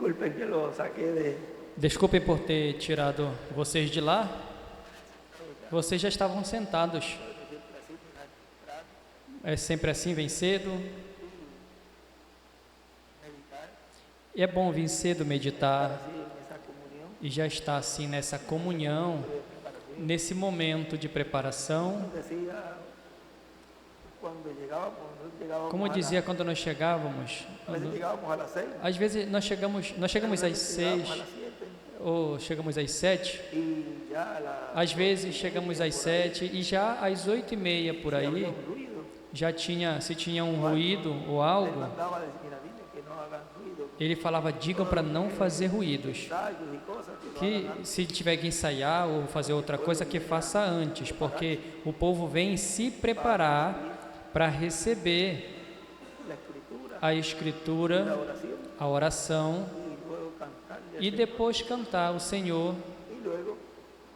Disculpen que lo saqué de... Desculpem por ter tirado vocês de lá. Vocês já estavam sentados. É sempre assim, vem cedo. E é bom vir cedo meditar Así en esa comunión. e já estar assim nessa comunhão, nesse momento de preparação. Decía, cuando llegábamos, nosotros llegábamos Como a dizia quando nós chegávamos, a veces llegábamos a las 6, às vezes nós chegamos às 6 a las 7, ou chegamos às 7, y ya a las às vezes chegamos às 7 e já às 8h30 por aí había un ruido. já se tinha um ruído ou Él algo, mandaba a decir, mira, dile que no hagan ruido, ele falava, digam para não fazer ruídos, ensayos y cosas, que no que hagan antes. se tiver que ensaiar ou fazer outra coisa, que faça antes, porque o povo vem se preparar para receber La escritura, a la escritura, oración, a oração y luego cantarle al e Señor, depois cantar o Senhor y luego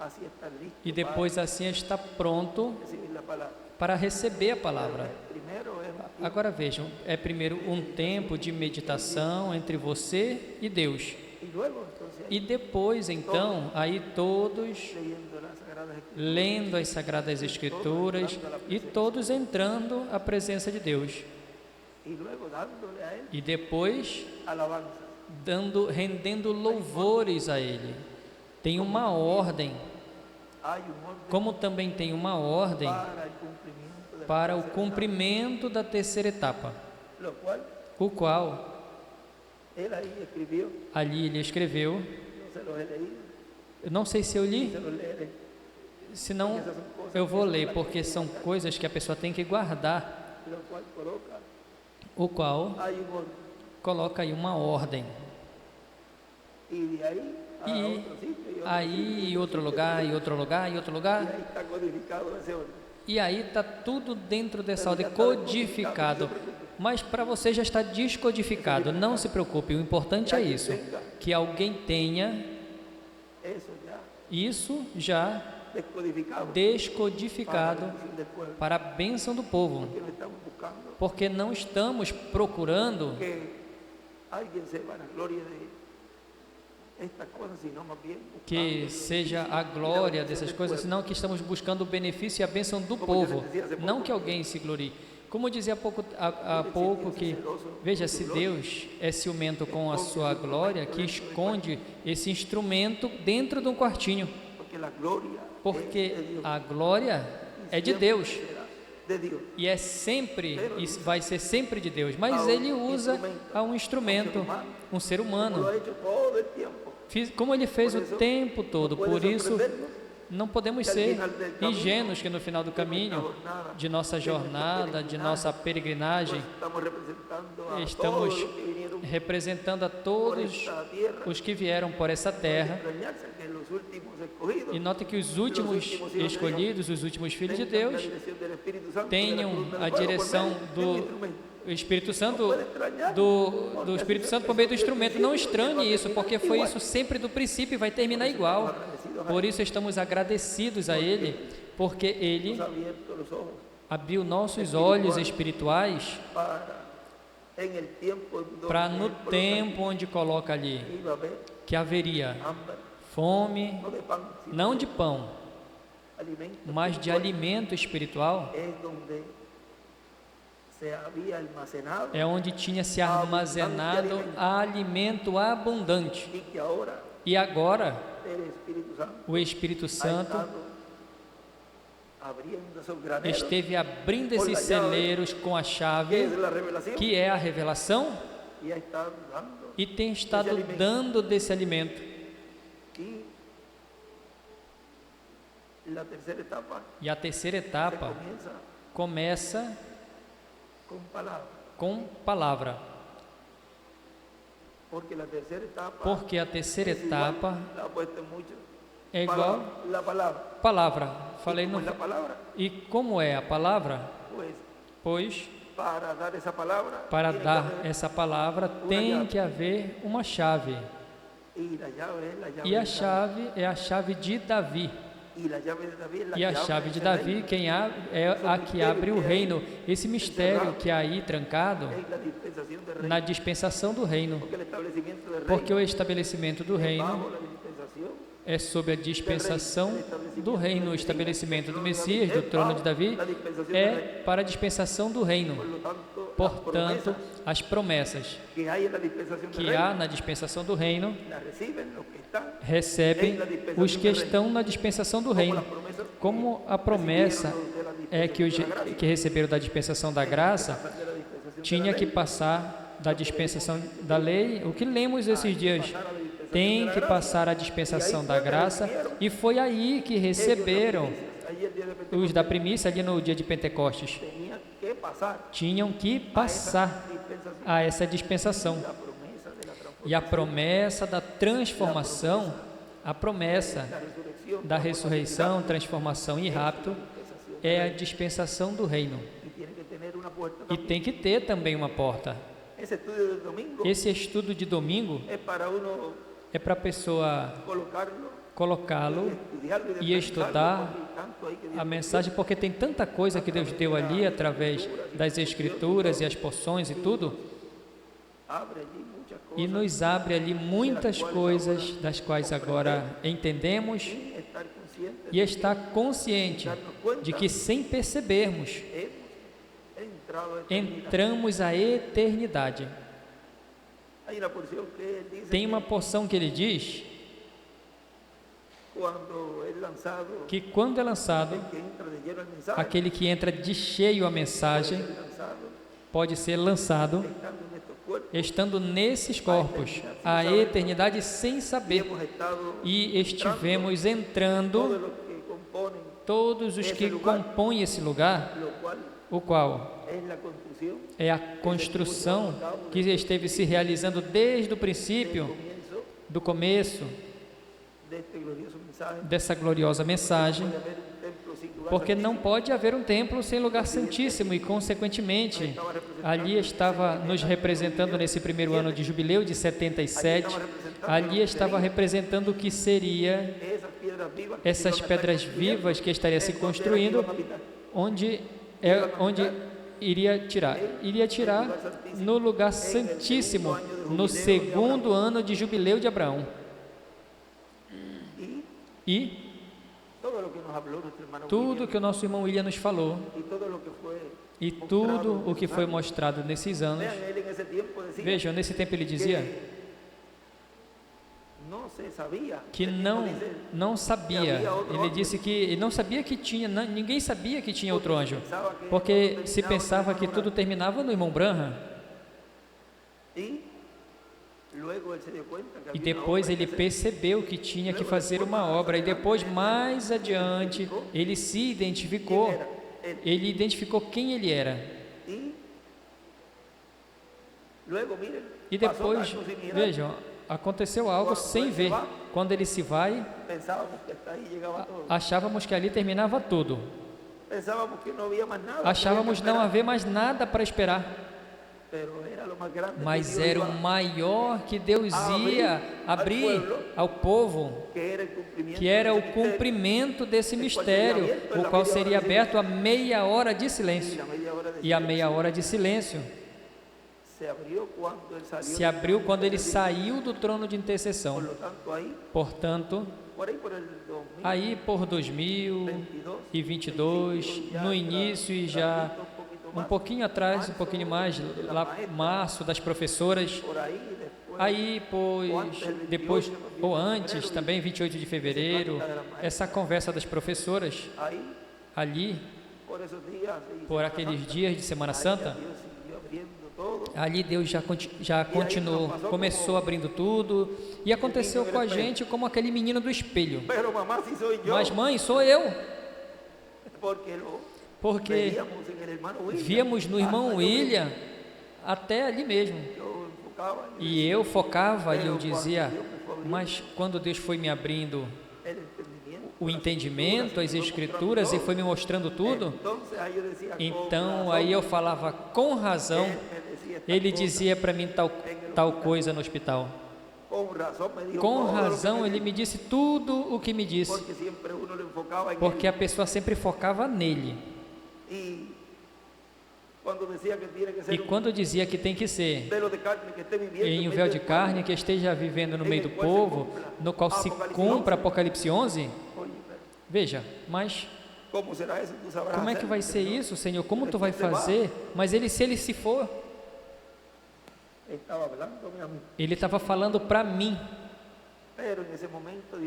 así estar listo e depois assim estar pronto para recibir la palabra. para receber a palavra. Primero es un tiempo, Agora vejam, é primeiro um tempo de meditação entre você e Deus. y luego entonces E depois, então, aí todos leyendo las Sagradas Escrituras, lendo as Sagradas Escrituras e todos entrando à presença de Deus. y luego dándole a Él E depois alabanzas. rendendo louvores a Ele. Tem uma ordem, Hay un orden como também tem uma ordem para el cumplimiento de la para o tercera cumprimento da terceira etapa, etapa, lo cual o qual Él ahí escribió, ali ele escreveu. no se los he leído, Eu não sei se eu li, se los leeré. senão eu vou ler, porque são coisas que a pessoa tem que guardar, Lo cual coloca, o qual hay un orden. coloca aí uma ordem. Y de ahí a E otro sitio, y otro aí, e outro lugar, e outro lugar, e outro y lugar, ahí está codificado ese orden. e aí está tudo dentro dessa ordem, codificado. Mas para você já está descodificado, não se preocupe, o importante é isso, que alguém tenha Eso ya isso já descodificado descodificado para la bendición del pueblo. para a bênção do povo, Que no estamos buscando porque não estamos procurando que alguien se vanaglorie de estas cosas, sino más bien que buscando seja a glória dessas coisas, senão que estamos buscando o benefício e a bênção do povo, não que alguém se glorie. Como dizia há pouco que, veja, se Deus é ciumento com a sua glória, que esconde esse instrumento dentro de um quartinho, porque la gloria porque es de Dios, a glória é de siempre Deus será de Dios. e é sempre, e vai ser sempre de Deus, mas Ele usa a um instrumento, um ser Como lo humano, ha hecho todo el tiempo. como Ele fez o tempo todo, por isso não podemos ser ingênuos que no final do caminho, de nossa jornada, de nossa peregrinagem, Estamos representando a estamos todos los que vinieron representando a por todos esta tierra. os que vieram por essa terra. Extrañarse que los últimos escogidos E note que os últimos escolhidos, os últimos filhos de tengan la Deus, dirección del Espíritu Santo, de la tenham columna a de fuego por direção medio de un do instrumento. Espírito Santo, do Espírito Santo por meio do instrumento. Não estranhe isso, porque foi isso sempre do princípio e vai terminar igual. Por isso estamos agradecidos a Ele, porque Ele Nos ha abierto los ojos abriu nossos olhos espirituais para en el tiempo donde para no el pueblo tempo onde coloca ali iba a haber que haveria hambre, fome, no de pan, sino não de pão, alimento mas de espiritual. alimento espiritual, Es donde se había almacenado é onde tinha se armazenado alimento abundante. y que ahora E agora el Espíritu Santo o Espírito ha Santo estado abriendo esos graneros, esteve abrindo esses celeiros com a que chave, es la revelación, que é a revelação, y ha estado dando. e tem estado dando desse alimento. Y la tercera etapa E a terceira se etapa comienza começa con palabras, com palavra, porque la tercera etapa porque a terceira es igual, etapa la ha puesto mucho, é igual la palabra. palavra. Falei ¿Cómo no. es la palabra? E como é a palavra? Pues Pois para dar esa palabra, para tiene que dar haber- essa palavra tem que haver uma chave. y la llave es la llave E a de David. chave é a chave de Davi. E a chave de Davi, quem é a que abre o reino. Esse mistério que há aí trancado na dispensação do reino. Porque o estabelecimento do reino é sob a dispensação do reino. O estabelecimento do Messias, do trono de Davi, é para a dispensação do reino. Portanto, as promessas que há na dispensação do reino recebem os que estão na dispensação do reino. Como a promessa é que os que receberam da dispensação da graça tinha que passar da dispensação da lei, o que lemos esses dias, tem que passar a dispensação da graça, e foi aí que receberam os da primícia ali no dia de Pentecostes. Tinham que passar a essa dispensação. E a promessa da transformação, a promessa da ressurreição, transformação e rapto, é a dispensação do reino. E tem que ter também uma porta. Esse estudo de domingo é para a pessoa colocá-lo e estudar a mensagem, porque tem tanta coisa que Deus deu ali através das Escrituras e as porções e tudo, e nos abre ali muitas coisas das quais agora entendemos, e está consciente de que, sem percebermos, entramos à eternidade. Tem uma porção que ele diz que quando é lançado, aquele que entra de cheio a mensagem pode ser lançado estando nesses corpos a eternidade sem saber, e estivemos entrando todos os que compõem esse lugar, o qual é a construção que esteve se realizando desde o princípio, do começo dessa gloriosa mensagem, porque não pode haver um templo sem lugar santíssimo, e consequentemente ali estava nos representando nesse primeiro ano de jubileu de 77, ali estava representando o que seria essas pedras vivas que estaria se construindo, onde iria tirar no lugar santíssimo, no segundo ano de jubileu de Abraão. E tudo que o nosso irmão William nos falou, e tudo o que foi mostrado nesses anos, vejam, nesse tempo ele dizia que não sabia, ele disse que não sabia que tinha, ninguém sabia que tinha outro anjo, porque se pensava que tudo terminava no irmão Branham. E depois ele percebeu que tinha que fazer uma obra, e depois, mais adiante, ele se identificou, ele identificou quem ele era. E depois, vejam, aconteceu algo sem ver. Quando ele se vai, achávamos que ali terminava tudo. Achávamos não haver mais nada para esperar. Mas era o maior que Deus ia abrir ao povo, que era o cumprimento desse mistério, o qual seria aberto a meia hora de silêncio. E a meia hora de silêncio se abriu quando ele saiu do trono de intercessão. Portanto, aí por 2022, no início e já um pouquinho atrás, um pouquinho mais, lá março, das professoras, aí depois, ou antes, também 28 de fevereiro, essa conversa das professoras, ali, por aqueles dias de Semana Santa, ali Deus já continuou, começou abrindo tudo, e aconteceu com a gente como aquele menino do espelho. Mas mãe, sou eu. Porque víamos no irmão William até ali mesmo. E eu focava e eu dizia, mas quando Deus foi me abrindo o entendimento, as Escrituras, e foi me mostrando tudo, então aí eu falava com razão, ele dizia para mim tal coisa no hospital. Com razão ele me disse tudo o que me disse, porque a pessoa sempre focava nele. E quando dizia que tem que ser em um véu de carne que esteja vivendo no meio do povo, no qual se cumpra Apocalipse 11, veja, mas como é que vai ser isso, Senhor? Como tu vai fazer? Mas se ele se for, ele estava falando para mim.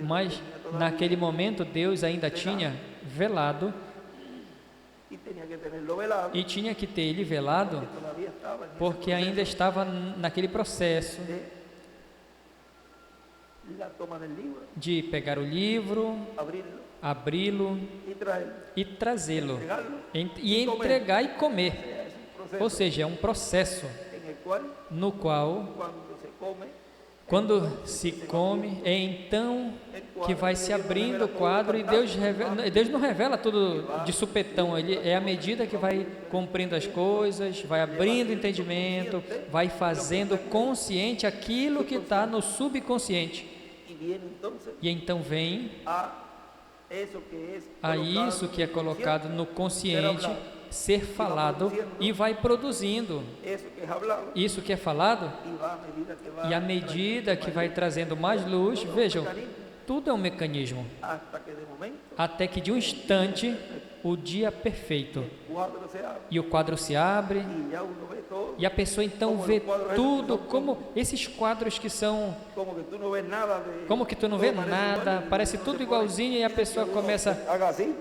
Mas naquele momento Deus ainda tinha velado e tinha que ter ele velado, porque ainda estava naquele processo de pegar o livro, abri-lo e trazê-lo, e entregar e comer. Ou seja, é um processo no qual, quando se come, é então que vai se abrindo o quadro, e Deus não revela tudo de supetão. Ele é à medida que vai cumprindo as coisas, vai abrindo entendimento, vai fazendo consciente aquilo que está no subconsciente. E então vem a isso que é colocado no consciente ser falado, e vai produzindo isso que é falado, e à medida que vai trazendo mais luz, vejam, tudo é um mecanismo, até que de um instante o dia perfeito, e o quadro se abre, e a pessoa então vê tudo, como esses quadros que são, como que tu não vê nada, parece tudo igualzinho, e a pessoa começa,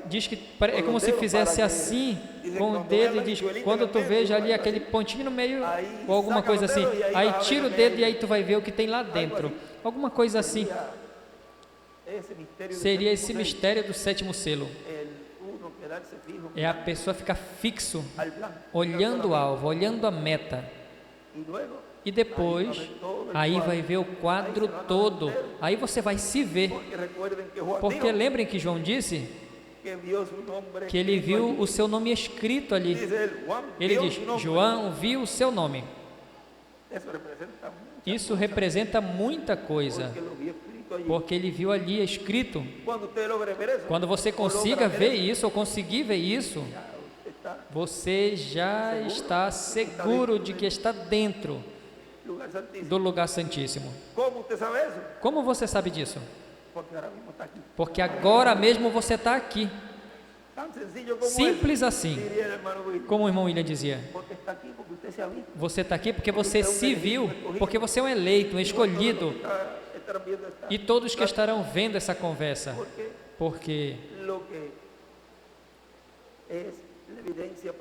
diz que é como se fizesse assim, com o dedo, e diz, quando tu veja ali aquele pontinho no meio, ou alguma coisa assim, aí tira o dedo e aí tu vai ver o que tem lá dentro, alguma coisa assim. Seria esse mistério do sétimo selo. É a pessoa ficar fixo, olhando o alvo, olhando a meta. E depois, aí vai ver o quadro todo. Aí você vai se ver. Porque lembrem que João disse que ele viu o seu nome escrito ali. Ele diz, João viu o seu nome. Isso representa muita coisa, porque ele viu ali escrito. Quando você consiga ver isso, ou conseguir ver isso, você já está seguro de que está dentro do lugar santíssimo. Como você sabe disso? Porque agora mesmo você está aqui. Simples assim, como o irmão William dizia. Você está aqui porque você se viu, porque você é um eleito, um escolhido. E todos que estarão vendo essa conversa, porque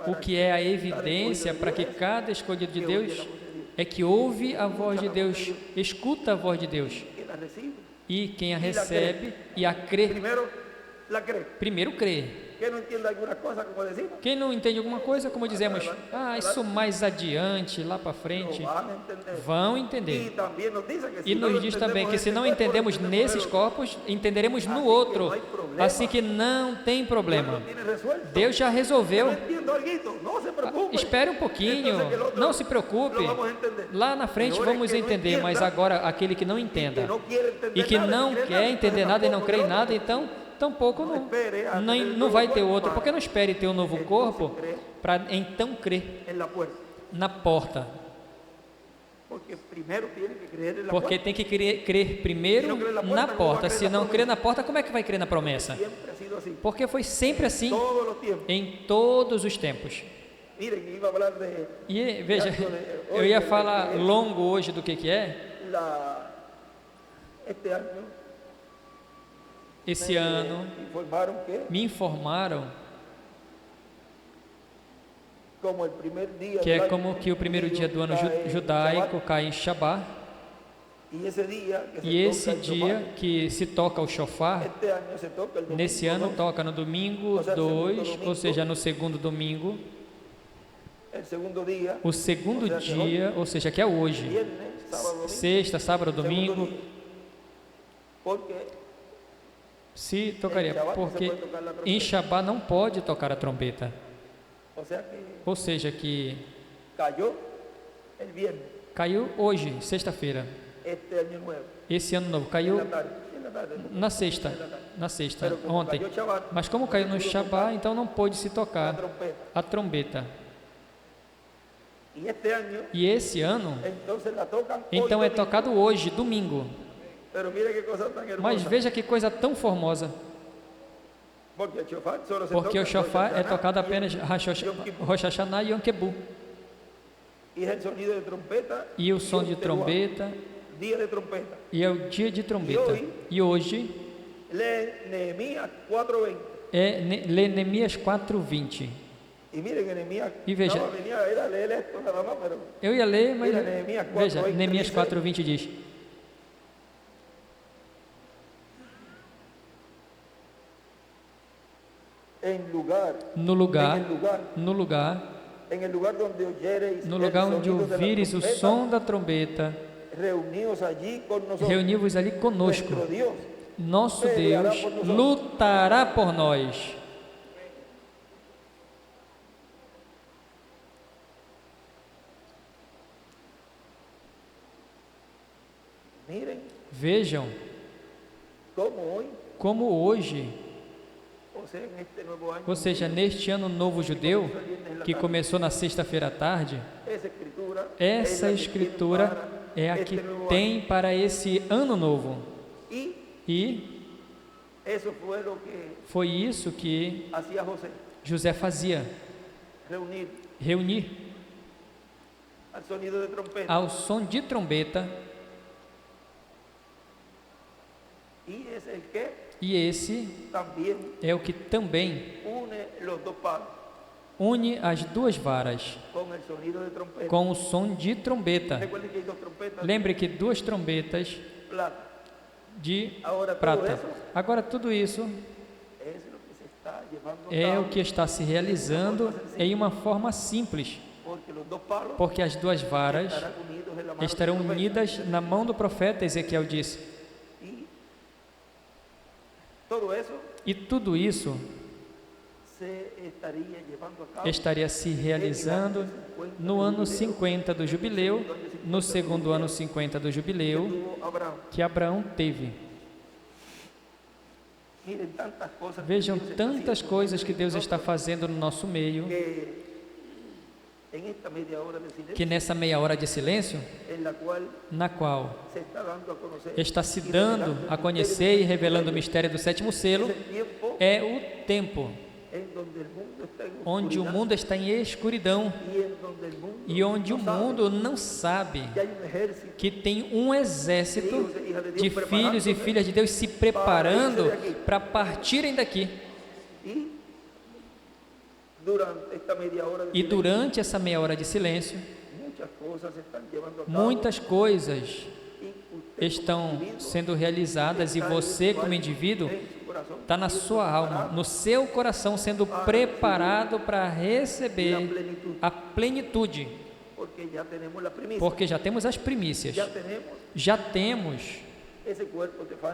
o que é a evidência para que cada escolhido de Deus é que ouve a voz de Deus, escuta a voz de Deus, e quem a recebe e a crê, primeiro crê. Quem não entende alguma coisa, como dizemos, isso mais adiante, lá para frente, vão entender. E nos diz também que se não entendemos nesses corpos, entenderemos no outro, assim que não tem problema. Deus já resolveu. Espere um pouquinho, não se preocupe, lá na frente vamos entender, mas agora aquele que não entenda, e que não quer entender nada e não crê em nada, então tampouco não vai ter outro, porque não espere ter um novo corpo para então crer na porta, porque tem que crer primeiro na porta. Se não crer na porta, como é que vai crer na promessa? Porque foi sempre assim em todos os tempos. E veja, eu ia falar longo hoje do que é. Esse ano me informaram que é como que o primeiro dia do ano judaico cai em Shabbat, e esse dia que se toca o shofar, nesse ano toca no domingo 2, ou seja, no segundo domingo, o segundo dia, ou seja, que é hoje, sexta, sábado, domingo, se tocaria, porque em Shabbat não pode tocar a trombeta. Ou seja, que caiu hoje, sexta-feira. este año nuevo. esse ano novo. En Caiu la tarde, en la tarde. na sexta, Pero como ontem. cayó Shabbat, Mas como caiu no no pudo Shabbat, tocar então não pôde se la tocar trompeta. a trombeta. Y este año, E esse ano, entonces la tocan então hoy é domingo. tocado hoje, domingo. Pero mire qué cosa tan hermosa. Mas veja que coisa tão formosa, Porque el shofar solo se porque toca o shofar é Rosh tocado Hashanah apenas Rosh Hashanah e Yom Kippur. y es el sonido de trompeta E o som y de un teruah, trombeta, día de trompeta. e é o dia de trombeta. E hoje Lee Nehemías 4:20. lê Neemias 4:20. Y mire que Nehemías Y veja. venía a ir a leer esto nada más, pero Eu ia ler, mas Mira, Neemias 4:20 veja, Neemias diz, 4:20 diz: en lugar, no lugar, en el lugar, no lugar, en el lugar donde oyereis no el lugar onde sonido de la ouvires o trompeta, som da trombeta, reunidos allí con nosotros. reuni-vos ali conosco. Nuestro Dios Nosso Deus lutará por nós. Miren Vejam cómo hoy, como hoje, o sea, en este nuevo año, ou seja, neste ano novo judeu, que começou na sexta-feira à tarde, esa escritura, essa escritura é a que tem para esse ano novo. Y E eso fue lo que foi isso que hacía José, José fazia, reunir al sonido de trompeta. ao som de trombeta, Y es el que e esse también é o que também une los dos palos une as duas varas con el sonido de trompeta. com o som de trombeta. Recuerden que hay dos trompetas Lembre que duas trombetas de plata. de Ahora todo prata. eso Agora tudo isso es lo que se está llevando a é cabo, o que está se realizando em uma forma simples, porque los dos palos porque as duas varas estarán unidos en la mano estarão del profeta. unidas na mão do profeta, Ezequiel disse. Y todo eso E tudo isso se estaría llevando a cabo estaria se realizando no ano 50 do jubileu, no segundo ano 50 do que jubileu tuvo Abraham. que Abraão teve. Miren tantas cosas que Vejam Dios está tantas haciendo coisas que entre Deus está nosotros, fazendo no nosso meio, que en esta media hora de silencio, que nessa meia hora de silêncio, en la cual na qual se está dando a conocer está se y dando revelando el a misterio conhecer e del revelando o misterio. mistério do sétimo selo, Es el tiempo é o tempo en donde el mundo está en onde o oscuridad mundo está em escuridão y en donde el mundo e onde o no sabe mundo não sabe que hay un ejército que tem um exército de hijos e hijas de Dios de filhos e filhas de Deus se preparando para partirem daqui. y durante esta media hora de E silencio, durante essa meia hora de silêncio, muchas cosas se están llevando a cabo muitas coisas y usted estão como individuo sendo realizadas e está você, en su como alma, indivíduo, en su corazón, está na siendo sua alma, preparado no seu coração, sendo preparado para receber la plenitud, a plenitude, porque ya tenemos la primicia, porque já temos as primícias, ya tenemos esse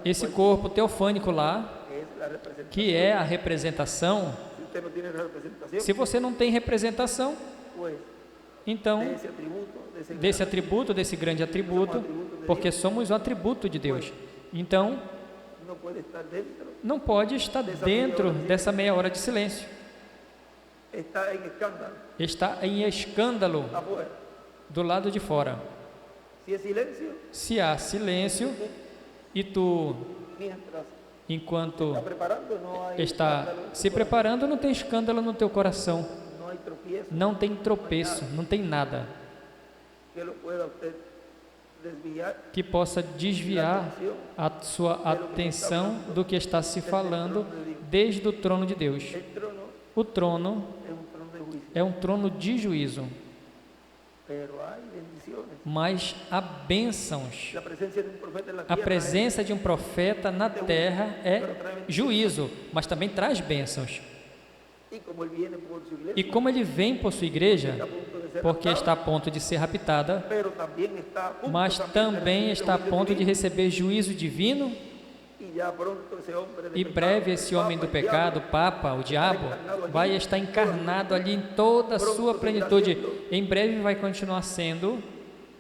ese corpo teofânico lá, que es la representación. que é a representação. Si usted no tiene representación, Se você não tem representação, pues então, de ese atributo, de ese desse atributo, desse grande atributo, porque somos o atributo de Deus. Então, no puede estar dentro, não pode estar dentro dessa meia hora de silêncio. está en escándalo Está em escândalo afuera. do lado de fora. Si es silencio, Se há silêncio e tu, mientras enquanto está preparando, no hay está escándalo, se preparando, não tem escândalo no teu coração, no hay tropiezo não tem tropeço, não tem nada que lo pueda usted desviar que possa desviar a sua atenção do que está se falando desde o trono de Deus. el trono. O trono Es un trono de juicio, é um trono de juízo, pero hay bendiciones. mas há bênçãos. La presencia de un profeta en la A tierra presença de um profeta na terra é juízo, mas também traz bênçãos. y como él viene por su iglesia, E como ele vem por sua igreja, está a punto de ser porque raptado, está a ponto de ser raptada, pero también está a punto mas também de está a recibir ponto de juicio receber juízo divino, divino, y ya pronto ese hombre de e pecado, breve el esse homem do Papa, el pecado, o diablo, Papa, o diabo, vai estar encarnado ali em toda a sua plenitude. Em breve vai continuar sendo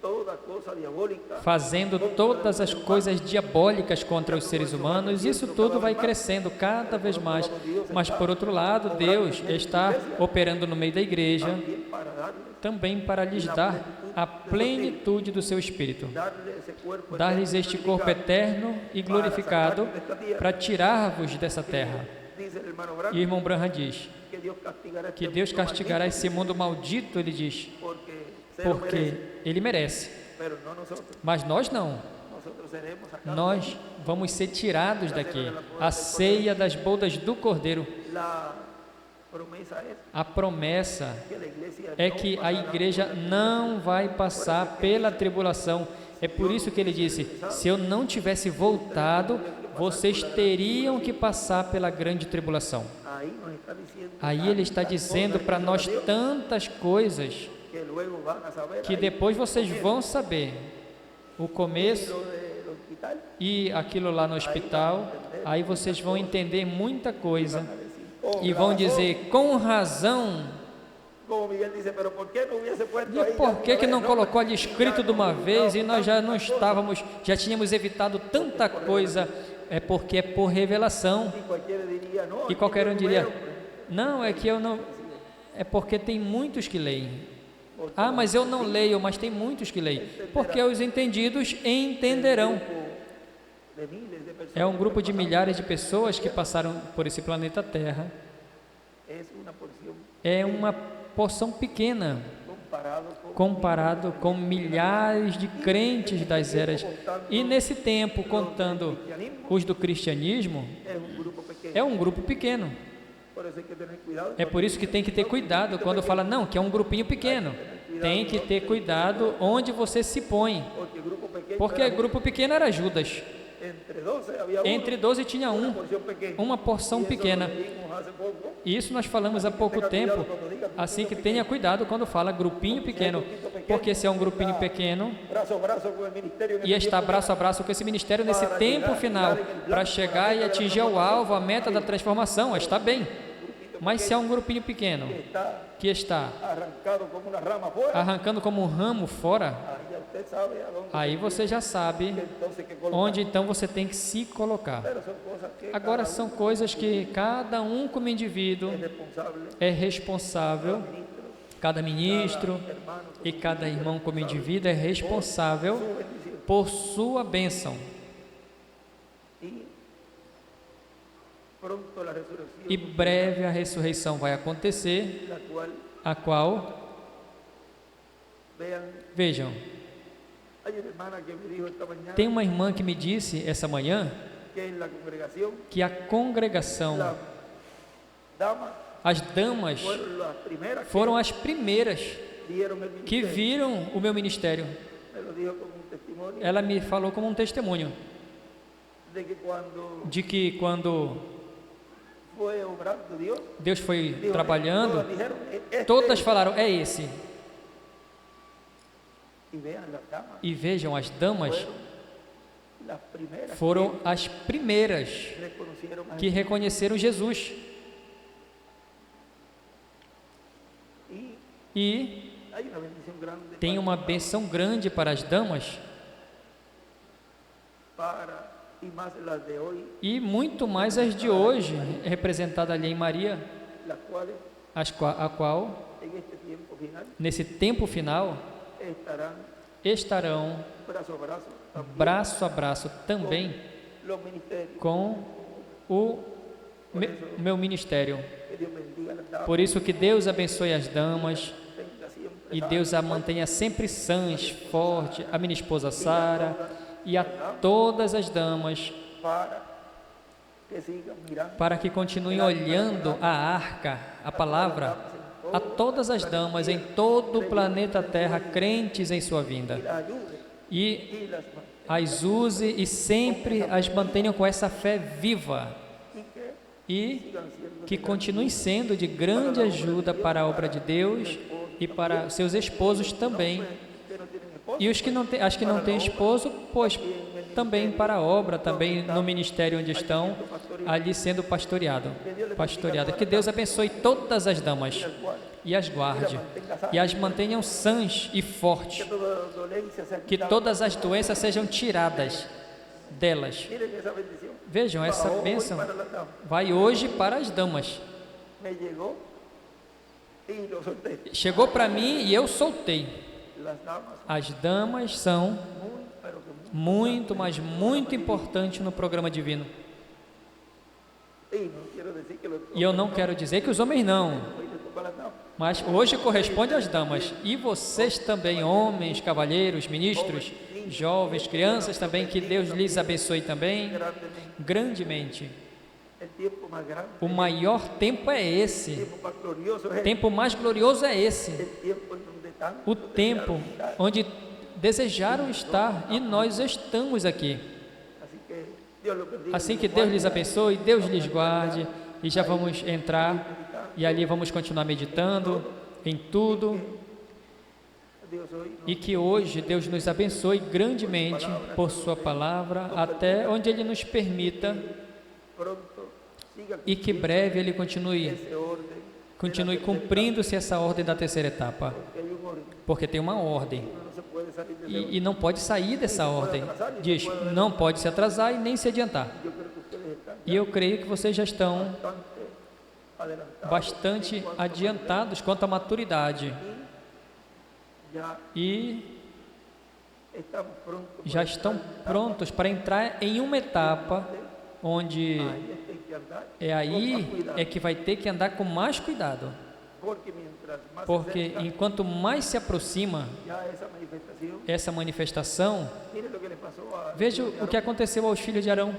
toda cosa diabólica, fazendo todas as coisas diabólicas contra os seres humanos. Isso tudo vai crescendo cada vez mais. Mas, por outro lado, Deus está operando no meio da igreja también para darles, também para lhes dar a plenitude do seu Espírito, darles ese cuerpo dar-lhes este corpo eterno e glorificado para tirar-vos dessa terra. Dice el hermano Branham E o irmão Branham diz que Dios castigará que este Deus mundo castigará maldito, esse mundo maldito, ele diz, porque se lo porque merece, ele merece. pero no nosotros. Mas nós não. Nosotros seremos sacados. Nós vamos ser tirados daqui. A ceia das bodas do Cordeiro. La promesa es A promessa que la iglesia é no que a pasará igreja não vai passar pela tribulação. É por isso que ele disse: se eu não tivesse voltado, vocês teriam que passar pela grande tribulação. Ahí nos está diciendo Aí ele está tantas dizendo cosas para que nós Dios, tantas coisas que luego van a saber que ahí, depois vocês vão saber. O começo lo del hospital, e aquilo lá no hospital, aí vocês vão entender muita coisa oh, e vão razón, dizer com razão. como Miguel dice, pero ¿por qué no hubiese puesto E ahí por de que una que vez, não no? colocou ali escrito de uma vez e nós já não Tantas cosas. estávamos, já tínhamos evitado tanta coisa? É porque é por revelação. Y cualquiera diría, no, E aquí qualquer no um diria: leyeron, não, é que eu não. É porque tem muitos que leem. Ah, mas eu não leio, mas tem muitos que leem. Porque os entendidos entenderão. de miles de personas É um grupo de que pasaron, milhares de pessoas que passaram por esse planeta Terra. es una porción É uma porção pequena comparado com milhares de crentes das eras. E nesse tempo, contando os do cristianismo, es un grupo pequeño. é um grupo pequeno. Por eso hay que tener cuidado. É por isso que tem que ter cuidado quando fala, não, que é um grupinho pequeno. Tem que ter cuidado onde você se põe. Porque grupo pequeño Porque era grupo pequeno era Judas. entre 12 había uno, Entre 12 tinha una um, porción pequeña. uma porção Y eso pequena. lo leímos hace poco. E isso nós falamos há pouco tempo. Assim que tenha cuidado quando fala grupinho pequeno. Porque se é um grupinho pequeno Brazo a brazo con el ministerio en e este está tiempo braço a braço com esse ministério nesse tempo final, para chegar e atingir o alvo, a meta da transformação, está bem. Mas se é um grupinho pequeno está que está arrancado como una rama afuera, arrancando como um ramo fora, ahí ya usted sabe a dónde aí você já sabe entonces que colocar. onde então você tem que se colocar. Pero son cosas que Agora cada são uno coisas que cada um como indivíduo es responsable, é responsável, ministro, cada ministro hermano, e cada irmão como indivíduo é responsável su bendición. por sua bênção. Y pronto la resurrección, E breve a ressurreição vai acontecer, la cual, a qual, vean, vejam, hay una hermana que me dijo esta mañana tem uma irmã que me disse essa manhã que en la congregación que a congregação, las damas as damas, fueron las primeras foram as primeiras que dieron el que ministerio. viram o meu ministério. Me lo dijo como un testimonio Ela me falou como um testemunho de que cuando de que quando fue obrando Dios, Deus foi dijo, trabalhando, todas dijeron, "Este todas es". falaram, é esse. Y vean las damas, E vejam, as damas fueron las primeras foram as primeiras que reconocieron a que reconheceram Jesus. Y E hay una bendición grande tem uma benção grande para as damas para, y más las de hoy, e muito mais as de hoje, representada ali em Maria, las cuales a qual, en este tiempo final nesse tempo final, estarán estarão brazo a brazo también braço a braço também con los ministerios. com o meu ministério. Que Dios bendiga a las damas, Por isso que Deus abençoe as damas tenga siempre e Deus a mantenha sempre sãs, forte, a minha esposa Sara e a todas as damas, para que sigan mirando para que continuem olhando a arca, a palavra, a todas as damas em todo o planeta Terra crentes em sua vinda, las ayude e y las mantenga, as use e sempre as mantenham com essa fé viva y que e sigan siendo que continuem sendo de grande ajuda para a obra de Deus e para seus esposos também. que no tienen esposo, E os que não têm, as que não têm esposo, pois também para a obra, também no ministério onde estão, ali sendo pastoreado. Que Deus abençoe todas as damas e as guarde, e as mantenham sãs e fortes, que toda dolencia sea que quitada. todas as doenças sejam tiradas delas. Miren esa bendición. Vejam, essa Va hoy bênção para las damas. vai hoje para as damas. Me llegó y lo solté. Chegou para mim e eu soltei. Las damas As damas são muy, pero que muito, mas muito importantes no programa divino. y no quiero decir que los E eu não quero dizer que os homens não, hoy le toca a las damas. mas hoje corresponde às damas. E vocês também, homens, cavalheiros, ministros, jovens, crianças também, que Deus lhes abençoe também Grandemente. grandemente. El tiempo más grande, O maior tempo é el esse. tiempo más glorioso O es tempo mais glorioso é esse. el tiempo en donde tanto O tempo onde desejaram estar e nós estamos aqui. Así que Dios los bendiga. Assim que Deus lhes abençoe, Deus lhes guarde, e já vamos entrar e ali vamos continuar meditando em tudo, Dios hoy e que hoje Deus nos abençoe grandemente por sua palavra, até onde Ele nos permita, pronto siga e que breve Ele continue ese orden, cumprindo-se essa ordem da terceira etapa, que hay un orden. porque tem uma ordem. Uno no se puede salir de ese E não pode sair dessa ordem. Diz, não pode se atrasar e nem se adiantar. Yo creo que ustedes están E eu creio que vocês já estão bastante adelantados. bastante adiantados quanto à maturidade Ya e estamos prontos. já estão prontos para entrar em uma etapa onde Ahí hay que andar. é aí é que vai ter que andar com mais cuidado, Porque mientras más porque se acerca enquanto mais se aproxima ya esa manifestación, essa manifestação, mire lo que le pasó a veja o que aconteceu aos filhos de Arão.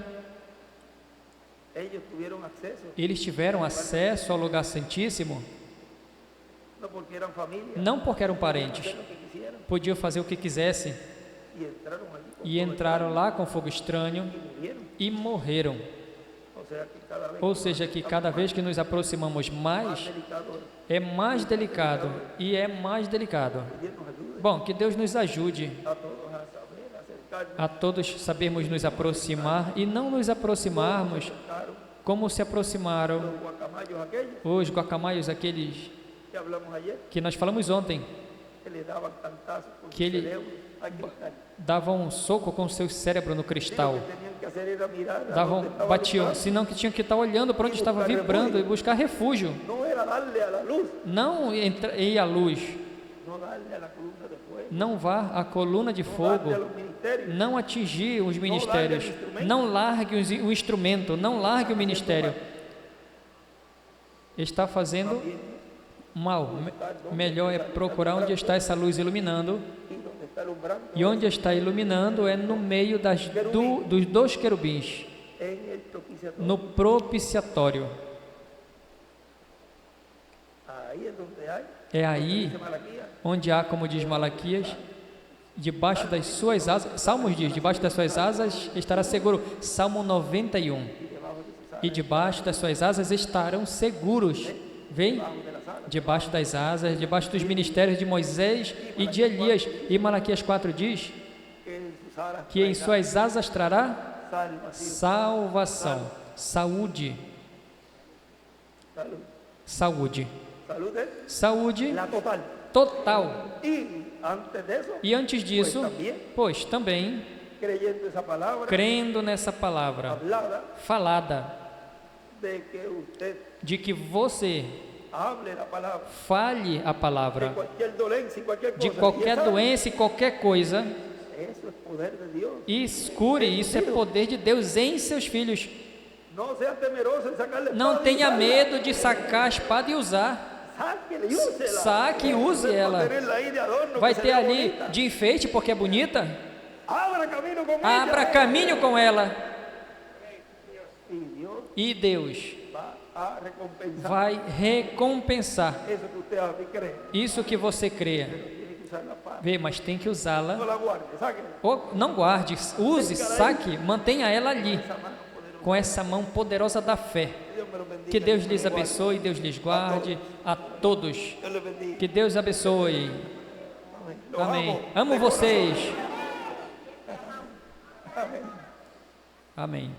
ellos tuvieron acceso, Eles tiveram acesso ao lugar santíssimo, no porque eran familia, não porque eram parentes, hacer lo que quisieran, podiam fazer o que quisessem, y entraron allí con e entraram lá com fogo estranho y murieron. e morreram. Ou seja, que cada vez que nos aproximamos mais, é mais delicado e é mais delicado. Bom, que Deus nos ajude a todos sabermos nos aproximar e não nos aproximarmos como se aproximaram os guacamaios, aqueles que nós falamos ontem, que ele davam um soco com o seu cérebro no cristal, batiam, senão que tinham que estar olhando para onde estava vibrando e buscar refúgio, não ir à luz, não vá à coluna de fogo, não atingir os ministérios, não largue o instrumento, não largue o ministério, está fazendo mal. Melhor é procurar onde está essa luz iluminando, e onde está iluminando é no meio dos dois querubins, no propiciatório. É aí onde há, como diz Malaquias, debaixo das suas asas, Salmos diz, debaixo das suas asas estará seguro, Salmo 91, e debaixo das suas asas estarão seguros. Vem? Debaixo das asas, debaixo dos ministérios de Moisés e de Elias. E Malaquias 4 diz que em suas asas trará salvação, saúde, saúde, saúde total. E antes disso, pois também, crendo nessa palavra falada, de que você fale a palavra de qualquer doença e qualquer coisa, e escure, isso é poder de Deus em seus filhos. Não tenha medo de sacar a espada e usar. Saque e use ela. Vai ter ali de enfeite porque é bonita. Abra caminho com ela. E Deus vai recompensar isso que você crê. Vê, mas tem que usá-la. Não guarde, use, saque, mantenha ela ali, com essa mão poderosa da fé. Que Deus lhes abençoe, Deus lhes guarde, a todos. Que Deus abençoe. Amém. Amo vocês. Amém.